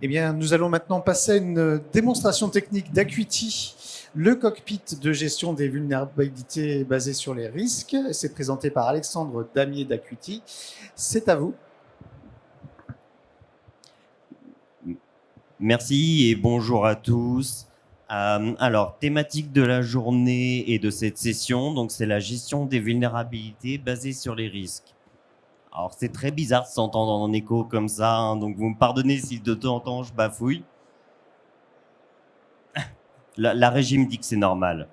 Eh bien, nous allons maintenant passer à une démonstration technique d'Acuity, le cockpit de gestion des vulnérabilités basé sur les risques. C'est présenté par Alexandre Damier d'Acuity. C'est à vous. Merci et bonjour à tous. Alors, thématique de la journée et de cette session, donc c'est la gestion des vulnérabilités basées sur les risques. Alors, c'est très bizarre de s'entendre en écho comme ça, hein, donc vous me pardonnez si de temps en temps je bafouille. La régie me dit que c'est normal.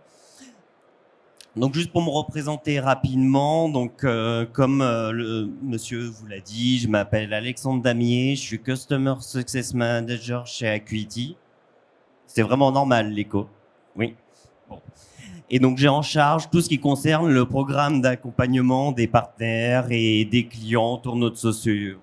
Donc, juste pour me représenter rapidement, donc comme le monsieur vous l'a dit, je m'appelle Alexandre Damier, je suis Customer Success Manager chez Acuity. C'est vraiment normal, l'écho. Oui. Bon. Et donc, j'ai en charge tout ce qui concerne le programme d'accompagnement des partenaires et des clients autour de notre société.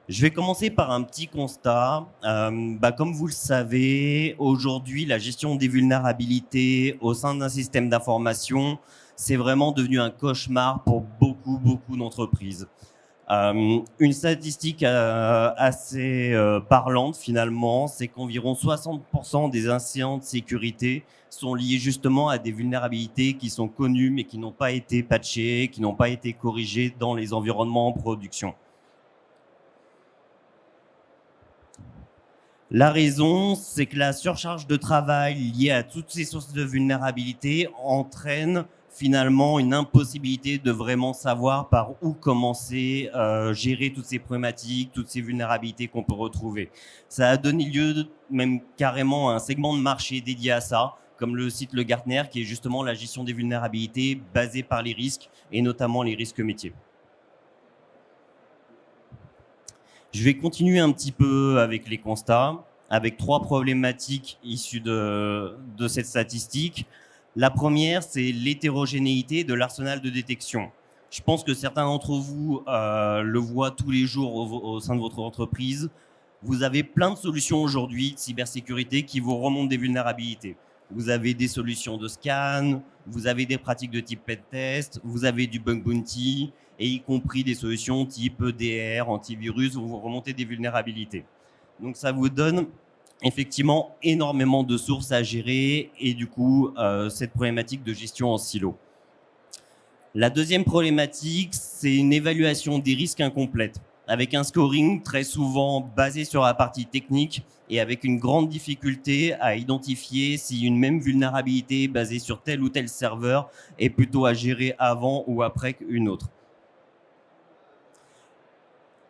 Je vais commencer par un petit constat. Comme vous le savez, aujourd'hui, la gestion des vulnérabilités au sein d'un système d'information, c'est vraiment devenu un cauchemar pour beaucoup d'entreprises. Une statistique assez parlante finalement, c'est qu'environ 60% des incidents de sécurité sont liés justement à des vulnérabilités qui sont connues mais qui n'ont pas été patchées, qui n'ont pas été corrigées dans les environnements en production. La raison, c'est que la surcharge de travail liée à toutes ces sources de vulnérabilité entraîne finalement une impossibilité de vraiment savoir par où commencer, gérer toutes ces problématiques, toutes ces vulnérabilités qu'on peut retrouver. Ça a donné lieu même carrément à un segment de marché dédié à ça, comme le site Le Gartner, qui est justement la gestion des vulnérabilités basée par les risques, et notamment les risques métiers. Je vais continuer un petit peu avec les constats, avec 3 problématiques issues de cette statistique. La première, c'est l'hétérogénéité de l'arsenal de détection. Je pense que certains d'entre vous le voient tous les jours au sein de votre entreprise. Vous avez plein de solutions aujourd'hui de cybersécurité qui vous remontent des vulnérabilités. Vous avez des solutions de scan, vous avez des pratiques de type pentest, vous avez du bug bounty, et y compris des solutions type EDR, antivirus, où vous remontez des vulnérabilités. Donc ça vous donne effectivement énormément de sources à gérer et du coup, cette problématique de gestion en silo. La deuxième problématique, c'est une évaluation des risques incomplète, avec un scoring très souvent basé sur la partie technique et avec une grande difficulté à identifier si une même vulnérabilité basée sur tel ou tel serveur est plutôt à gérer avant ou après qu'une autre.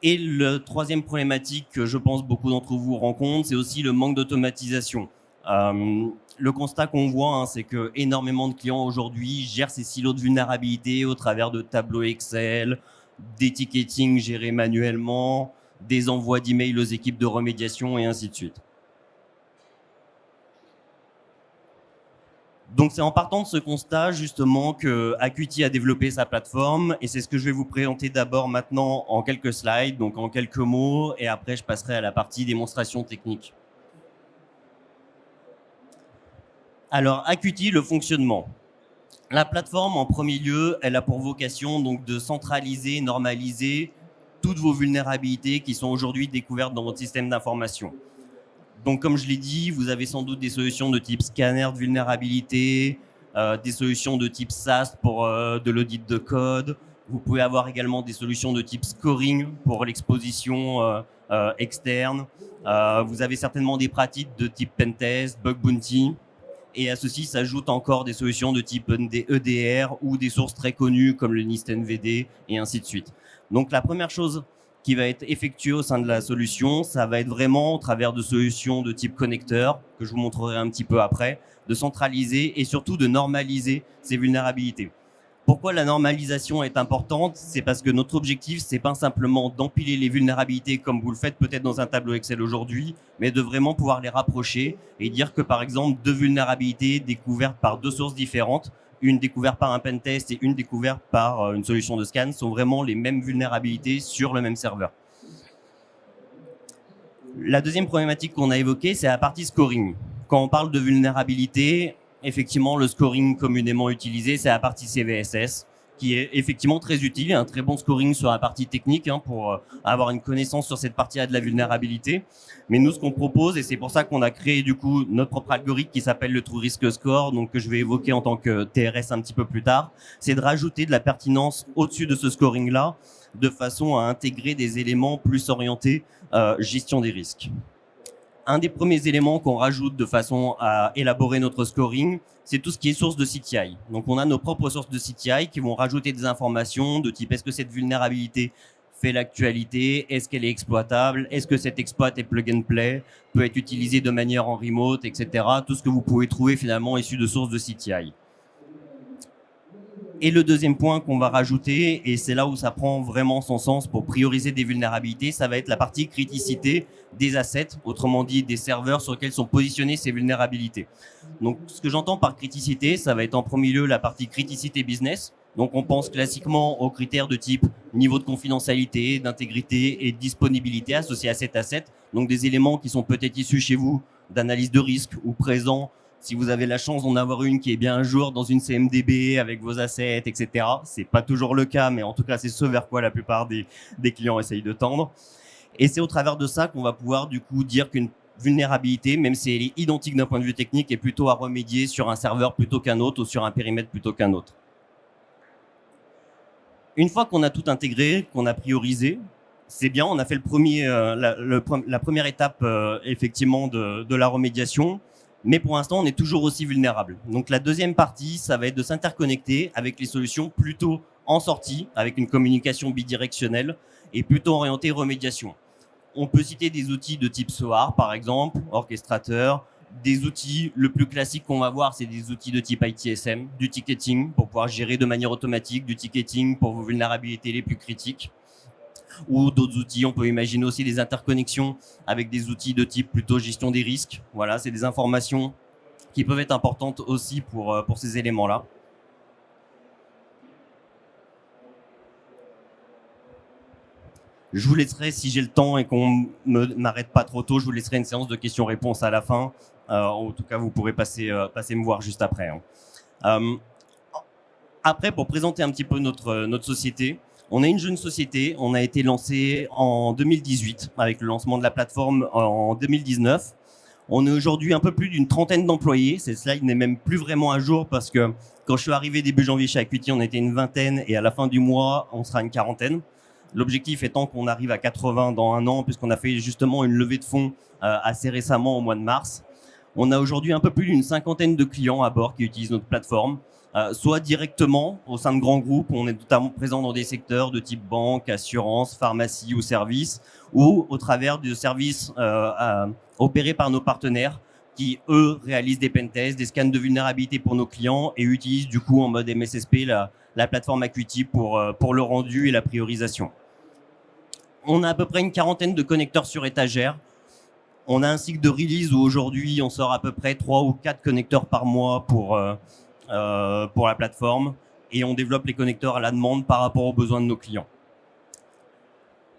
Et la troisième problématique que je pense beaucoup d'entre vous rencontrent, c'est aussi le manque d'automatisation. Le constat qu'on voit, hein, c'est que énormément de clients aujourd'hui gèrent ces silos de vulnérabilité au travers de tableaux Excel, des ticketing gérés manuellement, des envois d'emails aux équipes de remédiation et ainsi de suite. Donc c'est en partant de ce constat justement que Acuity a développé sa plateforme et c'est ce que je vais vous présenter d'abord maintenant en quelques slides, donc en quelques mots, et après je passerai à la partie démonstration technique. Alors Acuity, le fonctionnement. La plateforme en premier lieu, elle a pour vocation donc de centraliser, normaliser toutes vos vulnérabilités qui sont aujourd'hui découvertes dans votre système d'information. Donc, comme je l'ai dit, vous avez sans doute des solutions de type scanner de vulnérabilité, des solutions de type SAST pour de l'audit de code. Vous pouvez avoir également des solutions de type scoring pour l'exposition externe. Vous avez certainement des pratiques de type pentest, bug bounty. Et à ceci s'ajoutent encore des solutions de type EDR ou des sources très connues comme le NIST NVD et ainsi de suite. Donc, la première chose qui va être effectué au sein de la solution, ça va être vraiment au travers de solutions de type connecteur, que je vous montrerai un petit peu après, de centraliser et surtout de normaliser ces vulnérabilités. Pourquoi la normalisation est importante? C'est parce que notre objectif, c'est pas simplement d'empiler les vulnérabilités comme vous le faites peut-être dans un tableau Excel aujourd'hui, mais de vraiment pouvoir les rapprocher et dire que par exemple 2 vulnérabilités découvertes par 2 sources différentes, une découverte par un pentest et une découverte par une solution de scan, sont vraiment les mêmes vulnérabilités sur le même serveur. La deuxième problématique qu'on a évoquée, c'est la partie scoring. Quand on parle de vulnérabilité, effectivement, le scoring communément utilisé, c'est la partie CVSS, qui est effectivement très utile. Il y a un très bon scoring sur la partie technique pour avoir une connaissance sur cette partie-là de la vulnérabilité. Mais nous, ce qu'on propose, et c'est pour ça qu'on a créé du coup notre propre algorithme qui s'appelle le True Risk Score, donc que je vais évoquer en tant que TRS un petit peu plus tard, c'est de rajouter de la pertinence au-dessus de ce scoring-là, de façon à intégrer des éléments plus orientés gestion des risques. Un des premiers éléments qu'on rajoute de façon à élaborer notre scoring, c'est tout ce qui est source de CTI. Donc, on a nos propres sources de CTI qui vont rajouter des informations de type est-ce que cette vulnérabilité fait l'actualité, est-ce qu'elle est exploitable, est-ce que cet exploit est plug and play, peut être utilisé de manière en remote, etc. Tout ce que vous pouvez trouver finalement issu de sources de CTI. Et le deuxième point qu'on va rajouter, et c'est là où ça prend vraiment son sens pour prioriser des vulnérabilités, ça va être la partie criticité des assets, autrement dit des serveurs sur lesquels sont positionnées ces vulnérabilités. Donc, ce que j'entends par criticité, ça va être en premier lieu la partie criticité business. Donc, on pense classiquement aux critères de type niveau de confidentialité, d'intégrité et de disponibilité associés à cet asset. Donc, des éléments qui sont peut-être issus chez vous d'analyse de risque ou présents si vous avez la chance d'en avoir une qui est bien un jour dans une CMDB avec vos assets, etc. C'est pas toujours le cas, mais en tout cas, c'est ce vers quoi la plupart des clients essayent de tendre. Et c'est au travers de ça qu'on va pouvoir du coup dire qu'une vulnérabilité, même si elle est identique d'un point de vue technique, est plutôt à remédier sur un serveur plutôt qu'un autre ou sur un périmètre plutôt qu'un autre. Une fois qu'on a tout intégré, qu'on a priorisé, c'est bien, on a fait la première étape effectivement de la remédiation. Mais pour l'instant, on est toujours aussi vulnérable. Donc la deuxième partie, ça va être de s'interconnecter avec les solutions plutôt en sortie, avec une communication bidirectionnelle et plutôt orientée remédiation. On peut citer des outils de type SOAR, par exemple, orchestrateur. Des outils, le plus classique qu'on va voir, c'est des outils de type ITSM, du ticketing pour pouvoir gérer de manière automatique, du ticketing pour vos vulnérabilités les plus critiques. Ou d'autres outils, on peut imaginer aussi des interconnexions avec des outils de type plutôt gestion des risques. Voilà, c'est des informations qui peuvent être importantes aussi pour ces éléments-là. Je vous laisserai, si j'ai le temps et qu'on ne m'arrête pas trop tôt, je vous laisserai une séance de questions-réponses à la fin. En tout cas, vous pourrez passer me voir juste après. Après, pour présenter un petit peu notre société, on est une jeune société, on a été lancé en 2018 avec le lancement de la plateforme en 2019. On est aujourd'hui un peu plus d'une trentaine d'employés. Cette slide n'est même plus vraiment à jour parce que quand je suis arrivé début janvier chez Acuity, on était une vingtaine et à la fin du mois, on sera une quarantaine. L'objectif étant qu'on arrive à 80 dans un an puisqu'on a fait justement une levée de fonds assez récemment au mois de mars. On a aujourd'hui un peu plus d'une cinquantaine de clients à bord qui utilisent notre plateforme. Soit directement au sein de grands groupes, on est notamment présent dans des secteurs de type banque, assurance, pharmacie ou services, ou au travers de services opérés par nos partenaires qui, eux, réalisent des pentests, des scans de vulnérabilité pour nos clients et utilisent du coup en mode MSSP la plateforme Acuity pour le rendu et la priorisation. On a à peu près une quarantaine de connecteurs sur étagère. On a un cycle de release où aujourd'hui on sort à peu près 3 ou 4 connecteurs par mois pour la plateforme et on développe les connecteurs à la demande par rapport aux besoins de nos clients.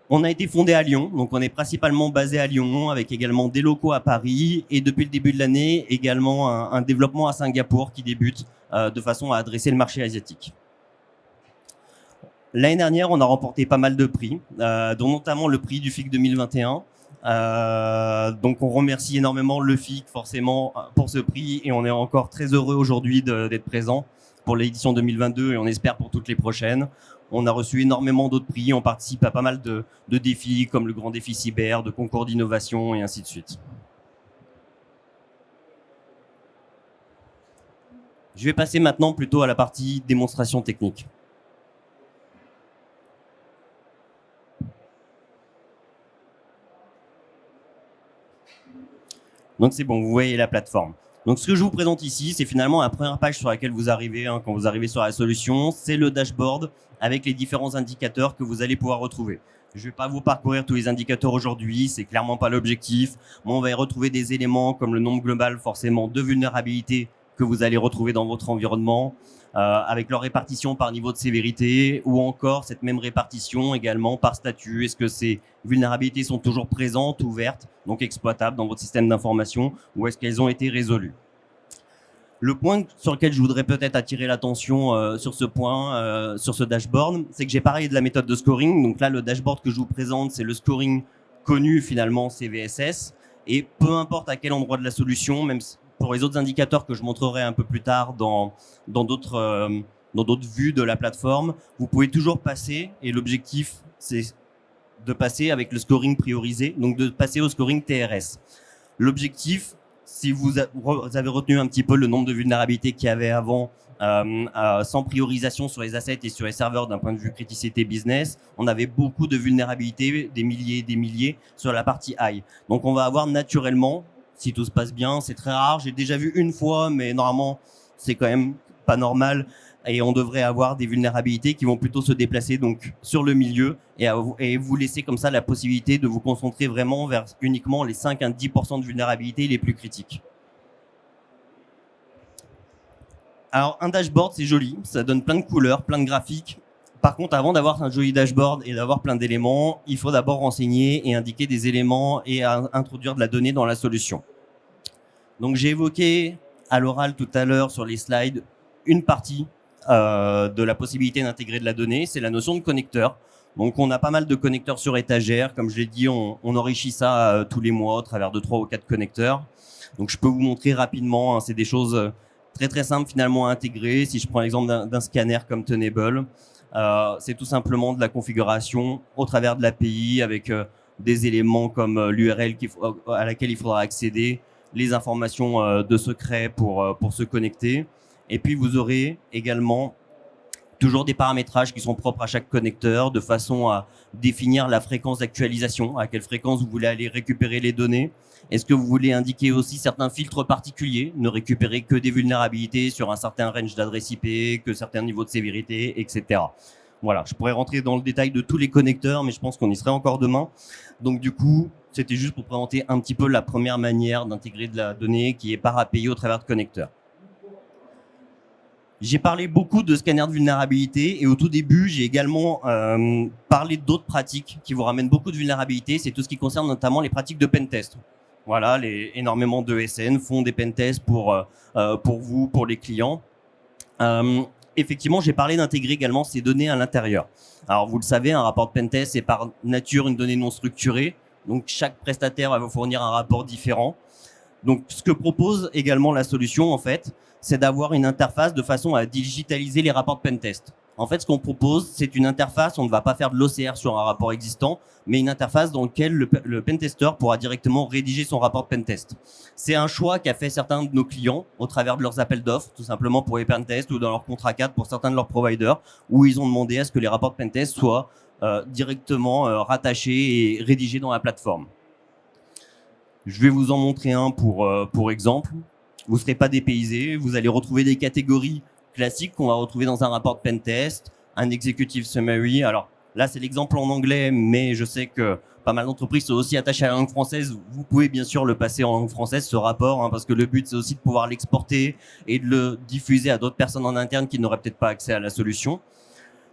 On a été fondé à Lyon, donc on est principalement basé à Lyon avec également des locaux à Paris et depuis le début de l'année également un développement à Singapour qui débute de façon à adresser le marché asiatique. L'année dernière, on a remporté pas mal de prix, dont notamment le prix du FIC 2021. Donc on remercie énormément le FIC forcément pour ce prix et on est encore très heureux aujourd'hui d'être présent pour l'édition 2022 et on espère pour toutes les prochaines. On a reçu énormément d'autres prix, on participe à pas mal de défis comme le grand défi cyber, de concours d'innovation et ainsi de suite. Je vais passer maintenant plutôt à la partie démonstration technique. Donc c'est bon, vous voyez la plateforme. Donc ce que je vous présente ici, c'est finalement la première page sur laquelle vous arrivez quand vous arrivez sur la solution. C'est le dashboard avec les différents indicateurs que vous allez pouvoir retrouver. Je ne vais pas vous parcourir tous les indicateurs aujourd'hui, c'est clairement pas l'objectif. Moi, on va y retrouver des éléments comme le nombre global forcément de vulnérabilités que vous allez retrouver dans votre environnement, avec leur répartition par niveau de sévérité ou encore cette même répartition également par statut. Est-ce que ces vulnérabilités sont toujours présentes, ouvertes, donc exploitables dans votre système d'information ou est-ce qu'elles ont été résolues? Le point sur lequel je voudrais peut-être attirer l'attention sur ce point, sur ce dashboard, c'est que j'ai parlé de la méthode de scoring. Donc là, le dashboard que je vous présente, c'est le scoring connu finalement CVSS. Et peu importe à quel endroit de la solution, même pour les autres indicateurs que je montrerai un peu plus tard dans d'autres vues de la plateforme, vous pouvez toujours passer. Et l'objectif, c'est de passer avec le scoring priorisé, donc de passer au scoring TRS. L'objectif, si vous avez retenu un petit peu le nombre de vulnérabilités qu'il y avait avant, sans priorisation sur les assets et sur les serveurs d'un point de vue criticité business, on avait beaucoup de vulnérabilités, des milliers et des milliers sur la partie high. Donc on va avoir naturellement, si tout se passe bien, c'est très rare, j'ai déjà vu une fois, mais normalement c'est quand même pas normal, et on devrait avoir des vulnérabilités qui vont plutôt se déplacer donc sur le milieu et vous laisser comme ça la possibilité de vous concentrer vraiment vers uniquement les 5 à 10% de vulnérabilités les plus critiques. Alors un dashboard, c'est joli, ça donne plein de couleurs, plein de graphiques. Par contre, avant d'avoir un joli dashboard et d'avoir plein d'éléments, il faut d'abord renseigner et indiquer des éléments et introduire de la donnée dans la solution. Donc j'ai évoqué à l'oral tout à l'heure sur les slides une partie de la possibilité d'intégrer de la donnée, c'est la notion de connecteur. Donc on a pas mal de connecteurs sur étagère, comme je l'ai dit, on enrichit ça tous les mois au travers de 3 ou 4 connecteurs. Donc je peux vous montrer rapidement, hein, c'est des choses très très simples finalement à intégrer. Si je prends l'exemple d'un scanner comme Tenable, c'est tout simplement de la configuration au travers de l'API avec des éléments comme l'URL à laquelle il faudra accéder, les informations de secret pour se connecter. Et puis, vous aurez également toujours des paramétrages qui sont propres à chaque connecteur de façon à définir la fréquence d'actualisation, à quelle fréquence vous voulez aller récupérer les données. Est-ce que vous voulez indiquer aussi certains filtres particuliers, ne récupérer que des vulnérabilités sur un certain range d'adresse IP, que certains niveaux de sévérité, etc. Voilà, je pourrais rentrer dans le détail de tous les connecteurs, mais je pense qu'on y serait encore demain. Donc du coup, c'était juste pour présenter un petit peu la première manière d'intégrer de la donnée qui est par API au travers de connecteurs. J'ai parlé beaucoup de scanners de vulnérabilité et au tout début, j'ai également parlé d'autres pratiques qui vous ramènent beaucoup de vulnérabilités. C'est tout ce qui concerne notamment les pratiques de pentest. Voilà, énormément de SN font des pentests pour vous, pour les clients. Effectivement, j'ai parlé d'intégrer également ces données à l'intérieur. Alors, vous le savez, un rapport de pentest est par nature une donnée non structurée. Donc, chaque prestataire va vous fournir un rapport différent. Donc, ce que propose également la solution, en fait, c'est d'avoir une interface de façon à digitaliser les rapports de pentest. En fait, ce qu'on propose, c'est une interface, on ne va pas faire de l'OCR sur un rapport existant, mais une interface dans laquelle le pentester pourra directement rédiger son rapport de pentest. C'est un choix qu'a fait certains de nos clients au travers de leurs appels d'offres, tout simplement pour les pentests ou dans leur contrat cadre pour certains de leurs providers, où ils ont demandé à ce que les rapports de pentest soient directement rattachés et rédigés dans la plateforme. Je vais vous en montrer un pour exemple. Vous ne serez pas dépaysé, vous allez retrouver des catégories classiques qu'on va retrouver dans un rapport de pentest, un executive summary. Alors là, c'est l'exemple en anglais, mais je sais que pas mal d'entreprises sont aussi attachées à la langue française. Vous pouvez bien sûr le passer en langue française, ce rapport, hein, parce que le but, c'est aussi de pouvoir l'exporter et de le diffuser à d'autres personnes en interne qui n'auraient peut-être pas accès à la solution.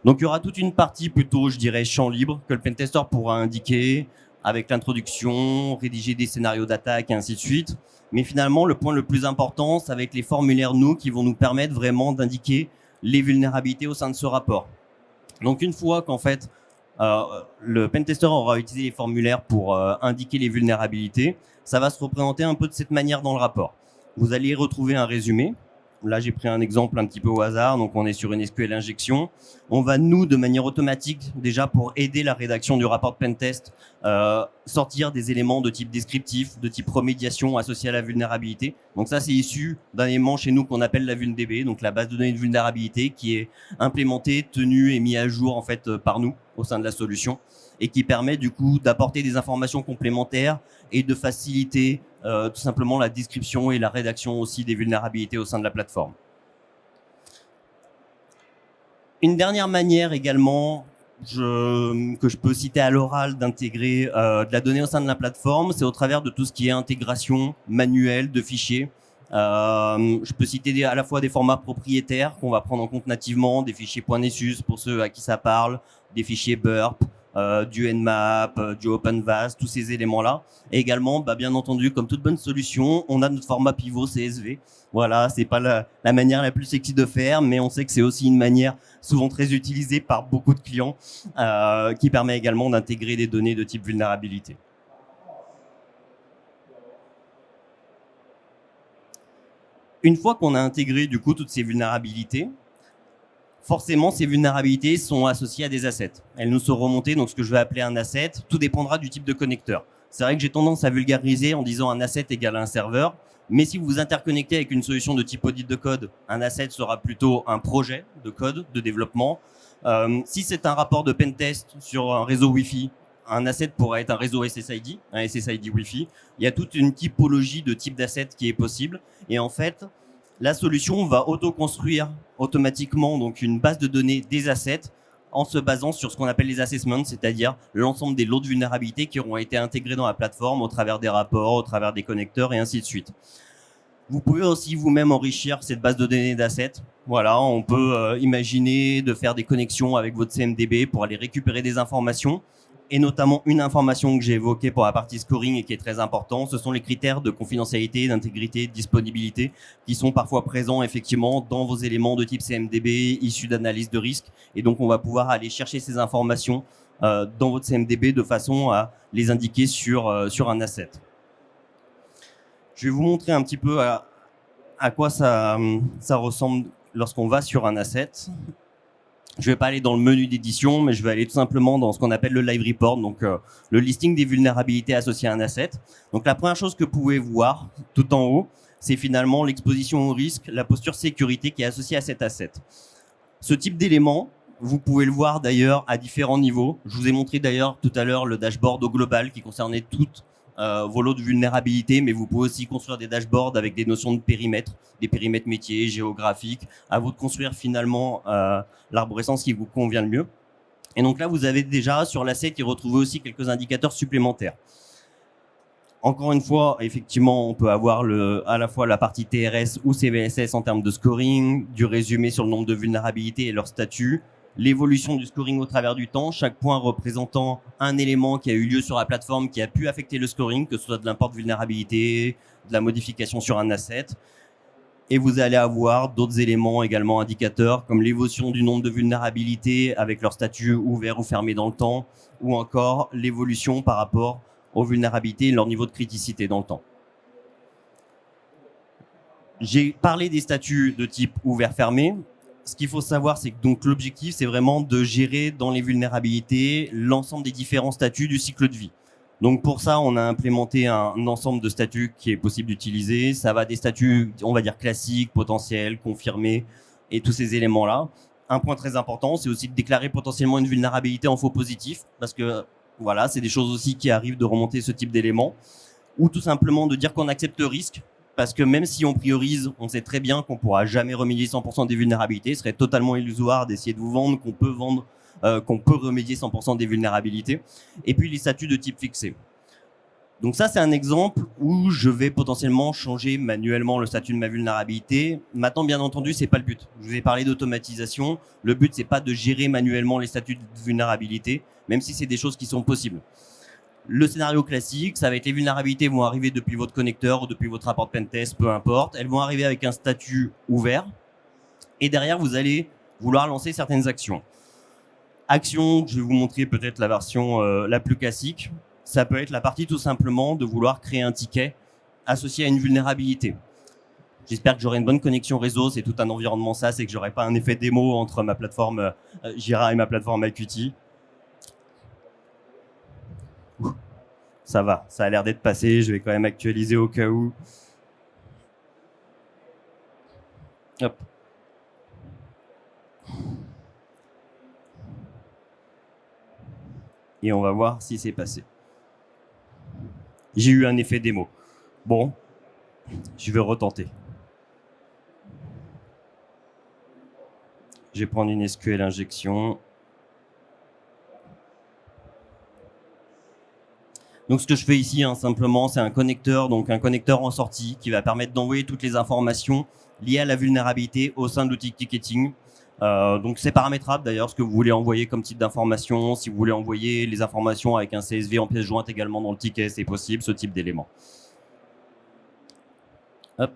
Donc, il y aura toute une partie plutôt, je dirais, champ libre que le pentester pourra indiquer avec l'introduction, rédiger des scénarios d'attaque et ainsi de suite. Mais finalement, le point le plus important, c'est avec les formulaires nous qui vont nous permettre vraiment d'indiquer les vulnérabilités au sein de ce rapport. Donc, une fois qu'en fait, le pentester aura utilisé les formulaires pour indiquer les vulnérabilités, ça va se représenter un peu de cette manière dans le rapport. Vous allez retrouver un résumé. Là, j'ai pris un exemple un petit peu au hasard, donc on est sur une SQL injection. On va, nous, de manière automatique, déjà pour aider la rédaction du rapport de pentest, sortir des éléments de type descriptif, de type remédiation associés à la vulnérabilité. Donc ça, c'est issu d'un élément chez nous qu'on appelle la VulnDB, donc la base de données de vulnérabilité, qui est implémentée, tenue et mise à jour en fait par nous au sein de la solution, et qui permet du coup d'apporter des informations complémentaires et de faciliter tout simplement la description et la rédaction aussi des vulnérabilités au sein de la plateforme. Une dernière manière également que je peux citer à l'oral d'intégrer de la donnée au sein de la plateforme, c'est au travers de tout ce qui est intégration manuelle de fichiers. Je peux citer à la fois des formats propriétaires qu'on va prendre en compte nativement, des fichiers .nessus pour ceux à qui ça parle, des fichiers burp, du Nmap, du OpenVAS, tous ces éléments-là. Et également, bien entendu, comme toute bonne solution, on a notre format pivot CSV. Voilà, c'est pas la manière la plus sexy de faire, mais on sait que c'est aussi une manière souvent très utilisée par beaucoup de clients qui permet également d'intégrer des données de type vulnérabilité. Une fois qu'on a intégré du coup toutes ces vulnérabilités, forcément ces vulnérabilités sont associées à des assets. Elles nous sont remontées, donc ce que je vais appeler un asset, tout dépendra du type de connecteur. C'est vrai que j'ai tendance à vulgariser en disant un asset égale un serveur, mais si vous vous interconnectez avec une solution de type audit de code, un asset sera plutôt un projet de code, de développement. Si c'est un rapport de pentest sur un réseau Wi-Fi, un asset pourrait être un réseau SSID, un SSID Wi-Fi. Il y a toute une typologie de type d'asset qui est possible. Et en fait, la solution va auto-construire automatiquement donc une base de données des assets en se basant sur ce qu'on appelle les assessments, c'est-à-dire l'ensemble des lots de vulnérabilité qui auront été intégrés dans la plateforme au travers des rapports, au travers des connecteurs et ainsi de suite. Vous pouvez aussi vous-même enrichir cette base de données d'assets. Voilà, on peut imaginer de faire des connexions avec votre CMDB pour aller récupérer des informations. Et notamment une information que j'ai évoquée pour la partie scoring et qui est très important, ce sont les critères de confidentialité, d'intégrité, de disponibilité qui sont parfois présents effectivement dans vos éléments de type CMDB issus d'analyse de risque. Et donc, on va pouvoir aller chercher ces informations dans votre CMDB de façon à les indiquer sur un asset. Je vais vous montrer un petit peu à quoi ça ressemble lorsqu'on va sur un asset. Je ne vais pas aller dans le menu d'édition, mais je vais aller tout simplement dans ce qu'on appelle le live report, donc le listing des vulnérabilités associées à un asset. Donc la première chose que vous pouvez voir tout en haut, c'est finalement l'exposition au risque, la posture sécurité qui est associée à cet asset. Ce type d'élément, vous pouvez le voir d'ailleurs à différents niveaux. Je vous ai montré d'ailleurs tout à l'heure le dashboard au global qui concernait toutes vos lots de vulnérabilité, mais vous pouvez aussi construire des dashboards avec des notions de périmètre, des périmètres métiers, géographiques. À vous de construire finalement l'arborescence qui vous convient le mieux. Et donc là, vous avez déjà sur l'asset y retrouver aussi quelques indicateurs supplémentaires. Encore une fois, effectivement, on peut avoir à la fois la partie TRS ou CVSS en termes de scoring, du résumé sur le nombre de vulnérabilités et leur statut, l'évolution du scoring au travers du temps, chaque point représentant un élément qui a eu lieu sur la plateforme qui a pu affecter le scoring, que ce soit de l'import de vulnérabilité, de la modification sur un asset. Et vous allez avoir d'autres éléments également indicateurs, comme l'évolution du nombre de vulnérabilités avec leur statut ouvert ou fermé dans le temps, ou encore l'évolution par rapport aux vulnérabilités et leur niveau de criticité dans le temps. J'ai parlé des statuts de type ouvert-fermé. Ce qu'il faut savoir, c'est que donc l'objectif, c'est vraiment de gérer dans les vulnérabilités l'ensemble des différents statuts du cycle de vie. Donc pour ça, on a implémenté un ensemble de statuts qui est possible d'utiliser. Ça va des statuts, on va dire classiques, potentiels, confirmés, et tous ces éléments-là. Un point très important, c'est aussi de déclarer potentiellement une vulnérabilité en faux positif, parce que voilà, c'est des choses aussi qui arrivent de remonter ce type d'éléments, ou tout simplement de dire qu'on accepte le risque. Parce que même si on priorise, on sait très bien qu'on ne pourra jamais remédier 100% des vulnérabilités. Ce serait totalement illusoire d'essayer de vous vendre qu'on peut remédier 100% des vulnérabilités. Et puis les statuts de type fixé. Donc ça, c'est un exemple où je vais potentiellement changer manuellement le statut de ma vulnérabilité. Maintenant, bien entendu, c'est pas le but. Je vous ai parlé d'automatisation. Le but, c'est pas de gérer manuellement les statuts de vulnérabilité, même si c'est des choses qui sont possibles. Le scénario classique, ça va être les vulnérabilités vont arriver depuis votre connecteur ou depuis votre rapport de pentest, peu importe. Elles vont arriver avec un statut ouvert. Et derrière, vous allez vouloir lancer certaines actions. Action, je vais vous montrer peut-être la version la plus classique. Ça peut être la partie tout simplement de vouloir créer un ticket associé à une vulnérabilité. J'espère que j'aurai une bonne connexion réseau. C'est tout un environnement SaaS et que j'aurai pas un effet démo entre ma plateforme Jira et ma plateforme Acuity. Ça va, ça a l'air d'être passé. Je vais quand même actualiser au cas où. Hop. Et on va voir si c'est passé. J'ai eu un effet démo. Bon, je vais retenter. Je vais prendre une SQL injection. Donc, ce que je fais ici, simplement, c'est un connecteur en sortie qui va permettre d'envoyer toutes les informations liées à la vulnérabilité au sein de l'outil ticketing. Donc c'est paramétrable d'ailleurs ce que vous voulez envoyer comme type d'information. Si vous voulez envoyer les informations avec un CSV en pièce jointe également dans le ticket, c'est possible, ce type d'élément. Hop.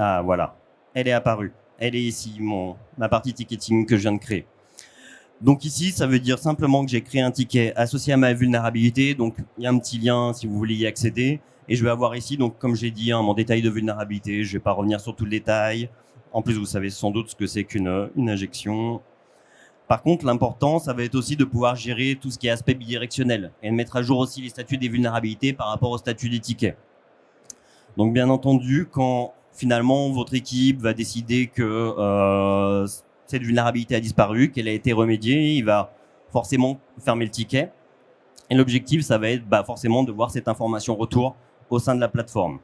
Ah voilà, elle est apparue. Elle est ici, ma partie ticketing que je viens de créer. Donc ici, ça veut dire simplement que j'ai créé un ticket associé à ma vulnérabilité. Donc il y a un petit lien si vous voulez y accéder. Et je vais avoir ici, donc comme j'ai dit, mon détail de vulnérabilité. Je ne vais pas revenir sur tout le détail. En plus, vous savez sans doute ce que c'est qu'une injection. Par contre, l'important, ça va être aussi de pouvoir gérer tout ce qui est aspect bidirectionnel et de mettre à jour aussi les statuts des vulnérabilités par rapport au statut des tickets. Donc bien entendu, quand finalement votre équipe va décider que cette vulnérabilité a disparu, qu'elle a été remédiée, il va forcément fermer le ticket. Et l'objectif, ça va être forcément de voir cette information retour au sein de la plateforme.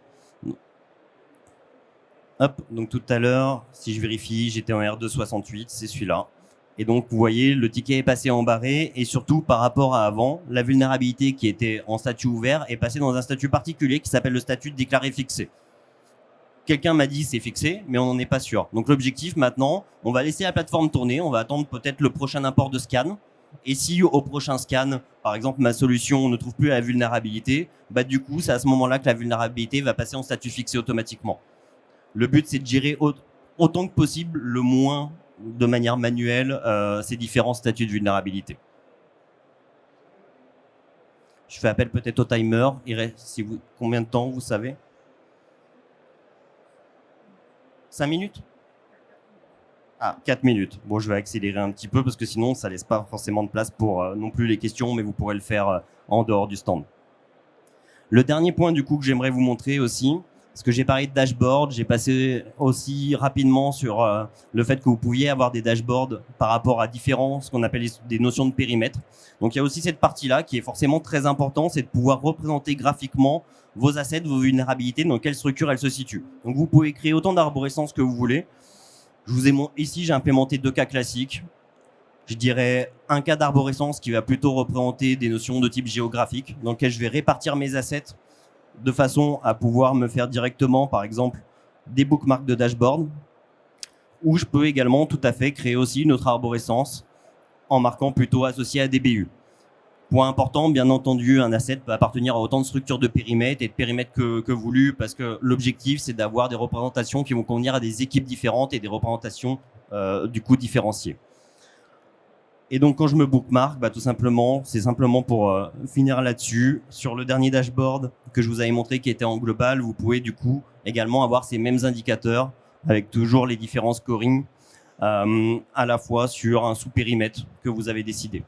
Hop, donc tout à l'heure, si je vérifie, j'étais en R268, c'est celui-là. Et donc, vous voyez, le ticket est passé en barré et surtout, par rapport à avant, la vulnérabilité qui était en statut ouvert est passée dans un statut particulier qui s'appelle le statut déclaré fixé. Quelqu'un m'a dit c'est fixé, mais on n'en est pas sûr. Donc l'objectif maintenant, on va laisser la plateforme tourner, on va attendre peut-être le prochain import de scan. Et si au prochain scan, par exemple, ma solution ne trouve plus la vulnérabilité, du coup, c'est à ce moment-là que la vulnérabilité va passer en statut fixé automatiquement. Le but, c'est de gérer autant que possible, le moins de manière manuelle, ces différents statuts de vulnérabilité. Je fais appel peut-être au timer. Combien de temps, vous savez ? 5 minutes ? Ah, 4 minutes. Bon, je vais accélérer un petit peu parce que sinon, ça ne laisse pas forcément de place pour non plus les questions, mais vous pourrez le faire en dehors du stand. Le dernier point, du coup, que j'aimerais vous montrer aussi, parce que j'ai parlé de dashboard, j'ai passé aussi rapidement sur le fait que vous pouviez avoir des dashboards par rapport à ce qu'on appelle des notions de périmètre. Donc, il y a aussi cette partie-là qui est forcément très importante, c'est de pouvoir représenter graphiquement vos assets, vos vulnérabilités, dans quelle structure elles se situent. Donc, vous pouvez créer autant d'arborescence que vous voulez. Ici, j'ai implémenté 2 cas classiques. Je dirais un cas d'arborescence qui va plutôt représenter des notions de type géographique, dans lequel je vais répartir mes assets de façon à pouvoir me faire directement, par exemple, des bookmarks de dashboard, ou je peux également tout à fait créer aussi une autre arborescence en marquant plutôt associé à des BU. Point important, bien entendu, un asset peut appartenir à autant de structures de périmètre et de périmètre que voulu, parce que l'objectif, c'est d'avoir des représentations qui vont convenir à des équipes différentes et des représentations du coup différenciées. Et donc, quand je me bookmark, tout simplement, c'est simplement pour finir là-dessus. Sur le dernier dashboard que je vous avais montré qui était en global, vous pouvez du coup également avoir ces mêmes indicateurs avec toujours les différents scorings à la fois sur un sous-périmètre que vous avez décidé.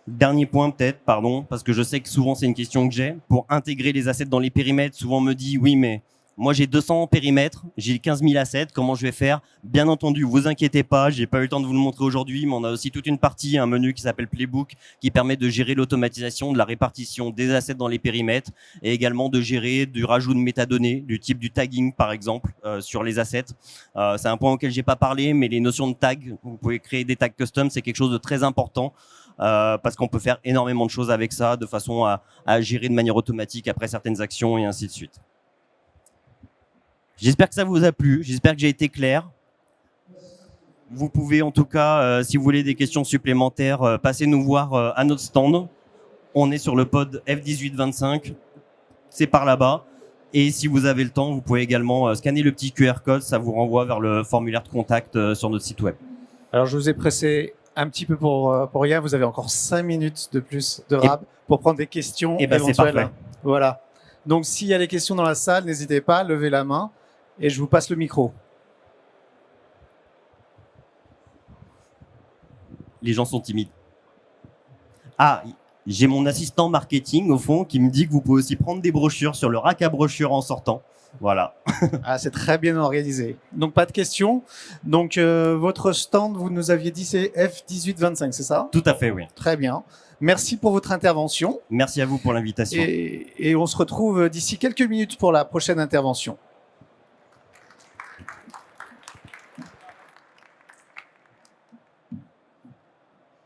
Dernier point peut-être, pardon, parce que je sais que souvent c'est une question que j'ai. Pour intégrer les assets dans les périmètres, souvent on me dit oui, mais moi j'ai 200 périmètres, j'ai 15 000 assets, comment je vais faire? Bien entendu, vous inquiétez pas, j'ai pas eu le temps de vous le montrer aujourd'hui, mais on a aussi toute une partie, un menu qui s'appelle Playbook, qui permet de gérer l'automatisation de la répartition des assets dans les périmètres et également de gérer du rajout de métadonnées, du type du tagging par exemple, sur les assets. C'est un point auquel j'ai pas parlé, mais les notions de tag, vous pouvez créer des tags custom, c'est quelque chose de très important. Parce qu'on peut faire énormément de choses avec ça de façon à gérer de manière automatique après certaines actions et ainsi de suite. J'espère que ça vous a plu, j'espère que j'ai été clair. Vous pouvez en tout cas, si vous voulez des questions supplémentaires, passer nous voir à notre stand. On est sur le pod F1825, c'est par là-bas. Et si vous avez le temps, vous pouvez également scanner le petit QR code, ça vous renvoie vers le formulaire de contact sur notre site web. Alors je vous ai pressé un petit peu pour rien, vous avez encore 5 minutes de plus de rab pour prendre des questions éventuelles. C'est parfait. Voilà. Donc s'il y a des questions dans la salle, n'hésitez pas, levez la main et je vous passe le micro. Les gens sont timides. Ah, j'ai mon assistant marketing au fond qui me dit que vous pouvez aussi prendre des brochures sur le rack à brochures en sortant. Voilà. Ah, c'est très bien organisé. Donc, pas de questions. Donc, votre stand, vous nous aviez dit, c'est F1825, c'est ça? Tout à fait, oui. Très bien. Merci pour votre intervention. Merci à vous pour l'invitation. Et on se retrouve d'ici quelques minutes pour la prochaine intervention.